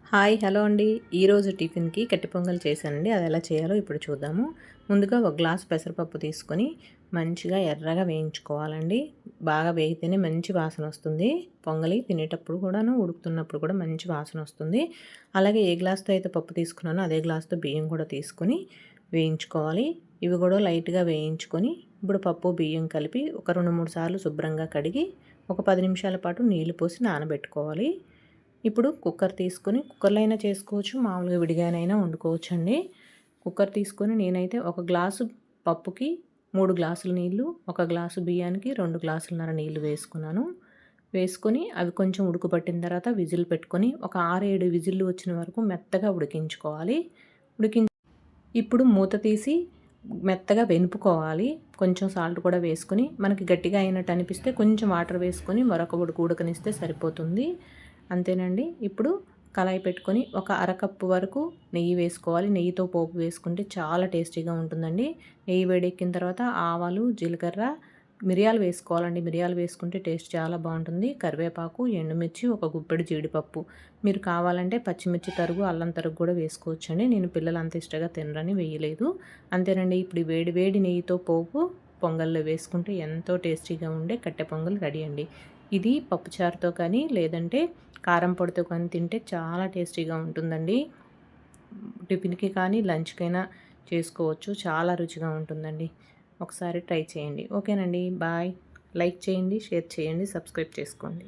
Hi hello అండి. ఈరోజు టిఫిన్‌కి కట్టె పొంగల్ చేశానండి. అది ఎలా చేయాలో ఇప్పుడు చూద్దాము. ముందుగా ఒక గ్లాస్ పెసరపప్పు తీసుకొని మంచిగా ఎర్రగా వేయించుకోవాలండి. బాగా వేగితేనే మంచి వాసన వస్తుంది. పొంగలి తినేటప్పుడు కూడాను, ఉడుకుతున్నప్పుడు కూడా మంచి వాసన వస్తుంది. అలాగే ఏ గ్లాస్‌తో అయితే పప్పు తీసుకున్నానో అదే గ్లాస్‌తో బియ్యం కూడా తీసుకొని వేయించుకోవాలి. ఇవి కూడా లైట్‌గా వేయించుకొని ఇప్పుడు పప్పు బియ్యం కలిపి ఒక 2, 3 సార్లు శుభ్రంగా కడిగి ఒక 10 నిమిషాల పాటు నీళ్లు పోసి నానబెట్టుకోవాలి. ఇప్పుడు కుక్కర్ తీసుకొని, కుక్కర్‌లో అయినా చేసుకోవచ్చు, మామూలుగా విడిగానైనా వండుకోవచ్చండి. కుక్కర్ తీసుకొని నేనైతే ఒక గ్లాసు పప్పుకి 3 గ్లాసుల నీళ్లు, ఒక గ్లాసు బియ్యానికి 2 గ్లాసులన్నర నీళ్లు వేసుకున్నాను. వేసుకొని అవి కొంచెం ఉడుకుపట్టిన తర్వాత విజిల్ పెట్టుకొని ఒక 6, 7 విజిల్లు వచ్చిన వరకు మెత్తగా ఉడికించుకోవాలి. ఉడికిం ఇప్పుడు మూత తీసి మెత్తగా వెనుపుకోవాలి. కొంచెం సాల్ట్ కూడా వేసుకొని, మనకి గట్టిగా అయినట్టు అనిపిస్తే కొంచెం వాటర్ వేసుకొని మరొక ఉడకనిస్తే సరిపోతుంది. అంతేనండి. ఇప్పుడు కళాయి పెట్టుకొని ఒక అరకప్పు వరకు నెయ్యి వేసుకోవాలి. నెయ్యితో పోపు వేసుకుంటే చాలా టేస్టీగా ఉంటుందండి. నెయ్యి వేడెక్కిన తర్వాత ఆవాలు, జీలకర్ర, మిరియాలు వేసుకోవాలండి. మిరియాలు వేసుకుంటే టేస్ట్ చాలా బాగుంటుంది. కరివేపాకు, ఎండుమిర్చి, ఒక గుప్పెడు జీడిపప్పు. మీరు కావాలంటే పచ్చిమిర్చి తరుగు, అల్లం తరుగు కూడా వేసుకోవచ్చండి. నేను పిల్లలు అంత ఇష్టంగా తినరని వేయలేదు. అంతేనండి. ఇప్పుడు వేడి వేడి నెయ్యితో పోపు పొంగల్లో వేసుకుంటే ఎంతో టేస్టీగా ఉండే కట్టె పొంగల్ రెడీ అండి. ఇది పప్పుచారుతో కానీ లేదంటే కారం పొడితో కానీ తింటే చాలా టేస్టీగా ఉంటుందండి. టిఫిన్‌కి కానీ లంచ్‌కైనా చేసుకోవచ్చు. చాలా రుచిగా ఉంటుందండి. ఒకసారి ట్రై చేయండి. ఓకేనండి. బాయ్. లైక్ చేయండి, షేర్ చేయండి, సబ్స్క్రైబ్ చేసుకోండి.